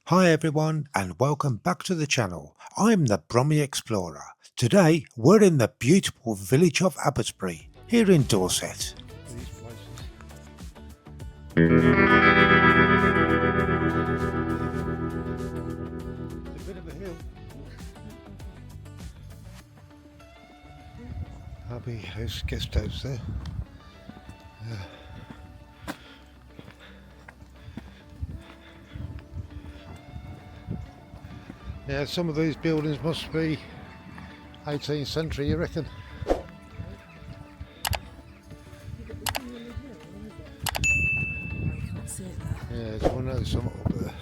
Hi everyone and welcome back to the channel. I'm the Brummie Explorer. Today we're in the beautiful village of Abbotsbury here in Dorset. These places. It's a bit of a hill. Abbey House guest house there. Yeah, some of these buildings must be 18th century, you reckon? Yeah, there's one of those up there.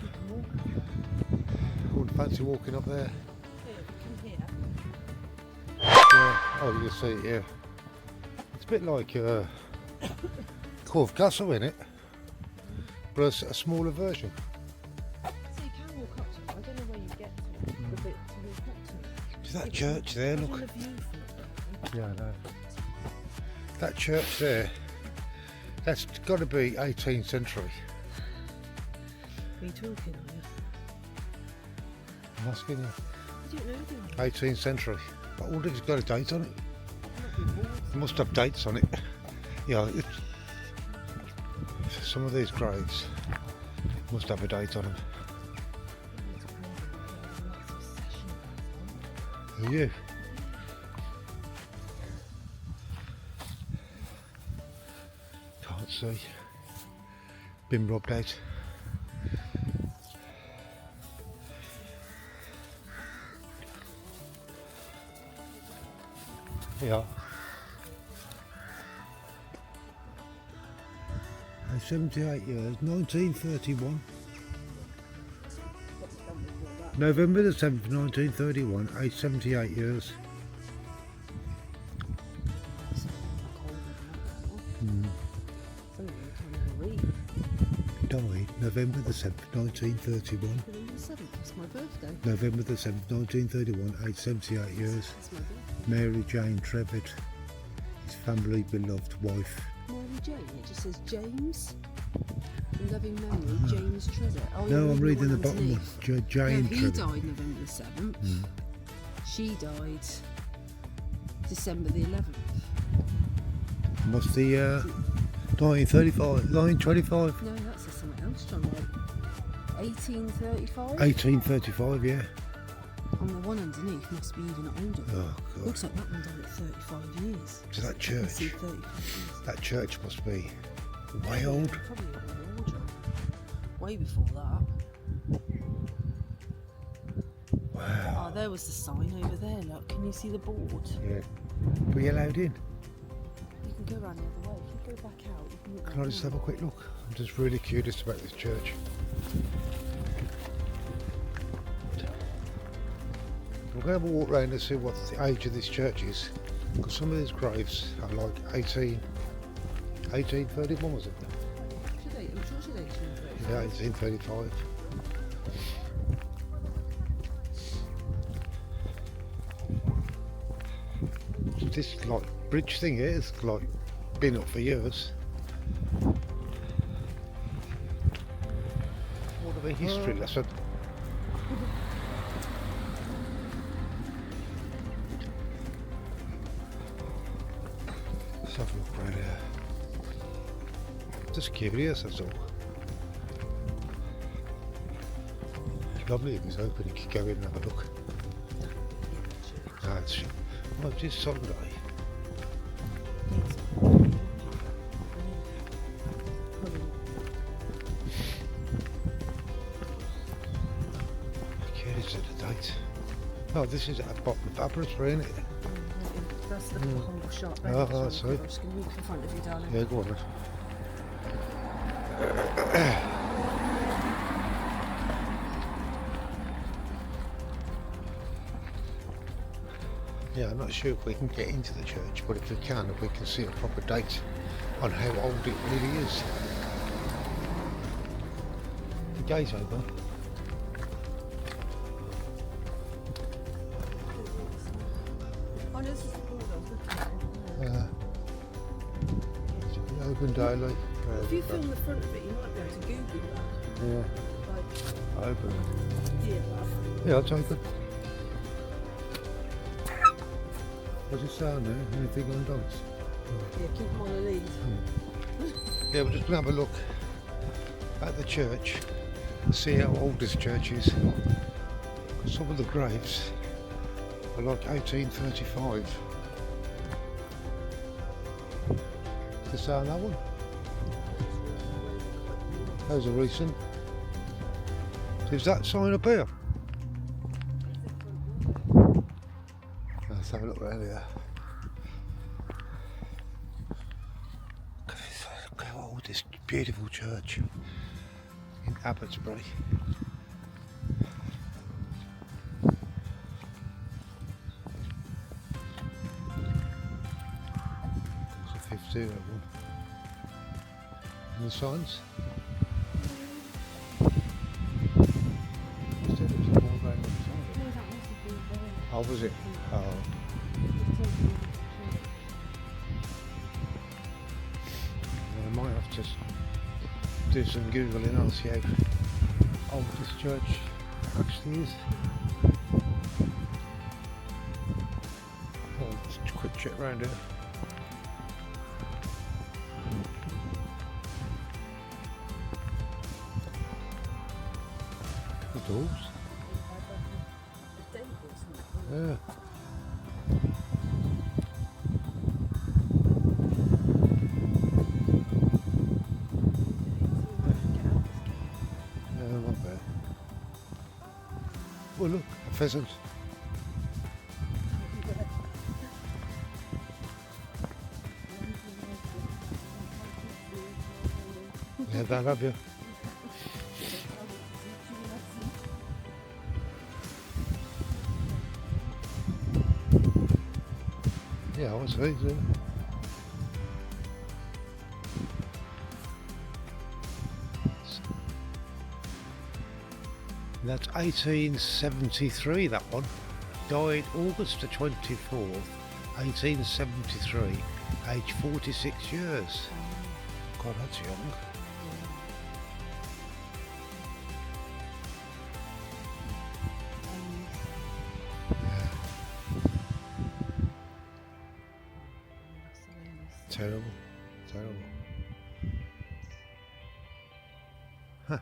Wouldn't fancy walking up there. Yeah. Oh, you can see it, yeah. It's a bit like Corfe Castle, isn't it? But it's a smaller version. So you can walk up to it. I don't know where you get to the bit to walk up to it. Is that church there? I Look. want a view from it. Yeah, I know. That church there, that's got to be 18th century. Are you talking, are you? I'm asking you. I don't know, do you? 18th century. I wonder if it's got a date on it. It must have dates on it. Yeah, some of these graves must have a date on them. Are you? Can't see. Been robbed out. Yeah. 78 years, 1931. November the 7th, 1931, age 78 years. Died November the 7th, 1931. That's my birthday. November the 7th, 1931, age 78 years. That's my birthday. Mary Jane Trevitt, his family beloved wife. Mary Jane, it just says James. In loving memory, James Trevitt. Oh, No, you're I'm reading the bottom one. underneath. Jane No, he Trevitt. died November the 7th. She died December the 11th. Must the 1935, 1925, No, that says something else, John. Like 1835? 1835, yeah. And the one underneath must be even older. Oh God. Looks like that one died at 35 years. So that I can see church, 35 years. that church must be way old. Probably a bit more, John. Way before that. Wow. Oh, there was the sign over there. Look, can you see the board? Yeah. Were you allowed in? You can go around the other way. If you go back out, you can walk Can I just have a quick look? I'm just really curious about this church. I'm going to have a walk around and see what the age of this church is. Because some of these graves are like 1831, was it? Yeah, 1835. This like bridge thing here is like been up for years. What of a history lesson. Let's have a look around here. Just curious, that's all. Lovely if it's open, you could go in and have a look. That's well, just Sunday. Curious of the date. Oh, this is at the bottom of Abbotsbury, isn't it? That's the whole shop. Oh, that's I'm right. just going to walk in front of you, darling. Yeah, go on then. Yeah, I'm not sure if we can get into the church, but if we can see a proper date on how old it really is. The gate's open. Oh, no, this is the board I was looking at. Open daily. If you film the front of it, you might be able to Google that. Yeah. Like, I open. Yeah. Yeah, I'll take it. What's it sound there? Anything on dogs? Yeah, keep them on the lead. Yeah, we're just going to have a look at the church, see how old this church is. Some of the graves are like 1835. Is this on that one? Those are recent. Is that sign up here? Let's have a look around here. Look how old this beautiful church in Abbotsbury. There's a 50 of them. And the signs? Oh, was it? Oh. I might have to do some googling and see how old this church actually is. Oh, just a quick check round here. The doors. Yeah. Not bad. Oh look, a pheasant. Yeah, that have you. Yeah, I was right there. That's 1873, that one. Died August the 24th, 1873, aged 46 years. God, that's young. Terrible, terrible. Huh.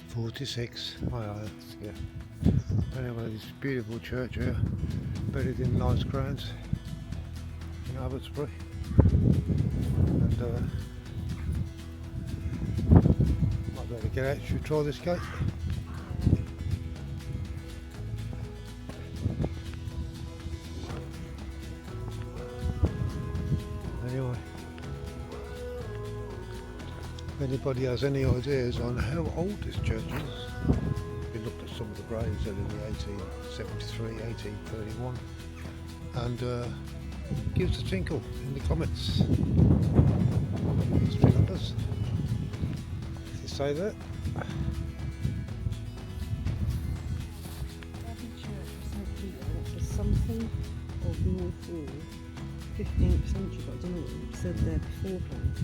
'46. Yeah. Anyway, this beautiful church here, buried in nice grounds in Abbotsbury. And might be able to get out. Should we try this gate? Anyway, if anybody has any ideas on how old this church is, we looked at some of the graves that are in the 1873, 1831, and give us a tinkle in the comments. History numbers. If you say that. Something of North Wall, 15th century, but I don't know what it said there beforehand.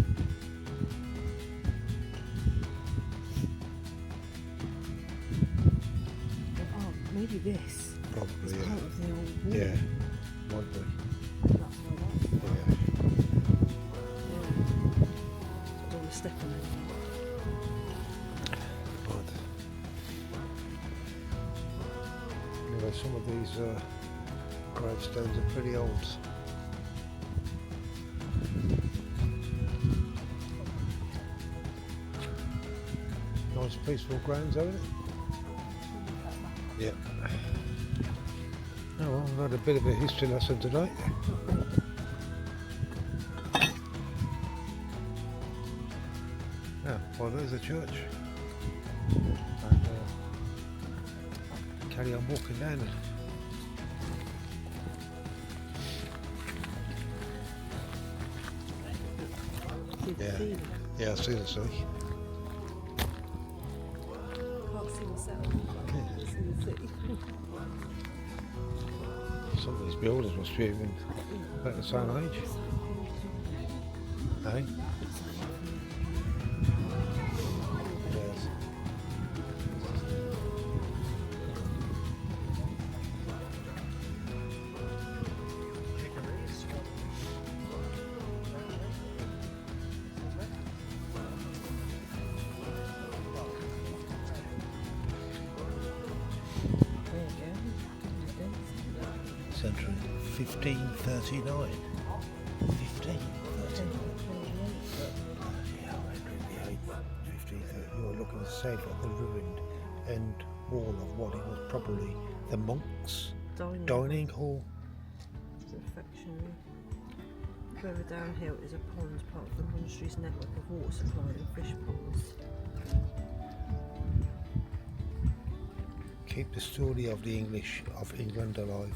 Oh, maybe this. Probably, It's yeah. part of the old wall. Yeah, might be. That's why that's there. Yeah. Yeah. I don't want to step on it. But anyway, some of these gravestones are pretty old. Nice peaceful grounds, haven't it? Yeah. Oh well, we've had a bit of a history lesson today. Yeah, well there's a church. And carry on walking down it. Yeah, yeah, I see the sea. Can't see myself. Can't see the city. Some of these buildings must be even about the same age. Eh? Yes. There you go. Century 1539. 1539. Yeah, 1530. You're looking to say like the ruined end wall of what it was probably the monks' dining hall. Refectionary. Further downhill is a pond, part of the monastery's network of water supply and fish ponds. Keep the story of the English of England alive.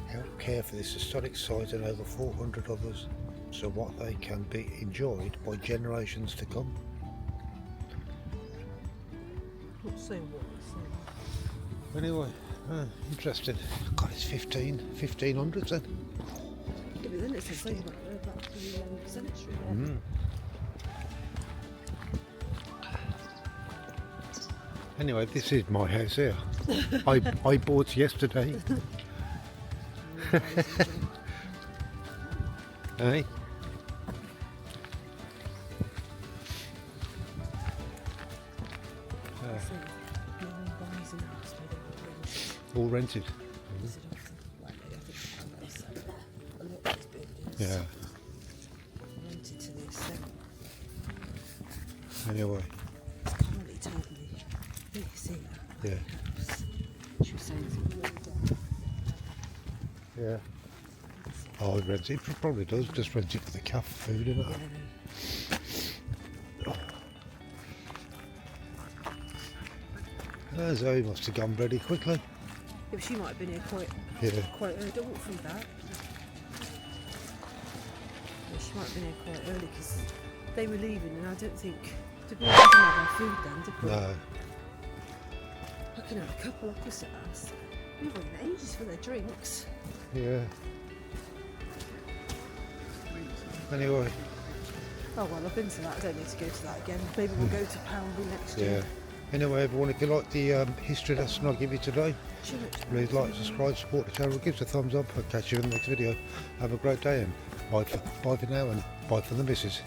Help care for this historic site and over 400 others, so what they can be enjoyed by generations to come. Not so what, so Anyway, interesting. God, it's 1500s then. yeah, but then it's the same about the cemetery there. Mm. Anyway, this is my house here. I bought yesterday. Hey? So, no one buys an house, they don't rent it. All rented. Is it often? Like, I think that's a lot of these buildings Yeah. rented to this. Anyway, Carly told me this here. yeah. House. She was saying something like that. Yeah. Oh, it rents it. Probably does. Just rent it for the cafe food, innit? Zoe must have gone pretty quickly. Yeah, but she might have been here quite early. Don't walk through that. Yeah, she might have been here quite early because they were leaving, and I don't think did we didn't have our food then, did we? No. Looking at a couple opposite us. We've waited ages for their drinks. Yeah. Anyway, Oh well, I've been to that. I don't need to go to that again. Maybe we'll go to Poundby next yeah. year. Anyway, everyone, if you like the history lesson I'll give you today, Sure. please like, subscribe, support the channel, give us a thumbs up. I'll catch you in the next video. Have a great day and bye for now and bye for the missus.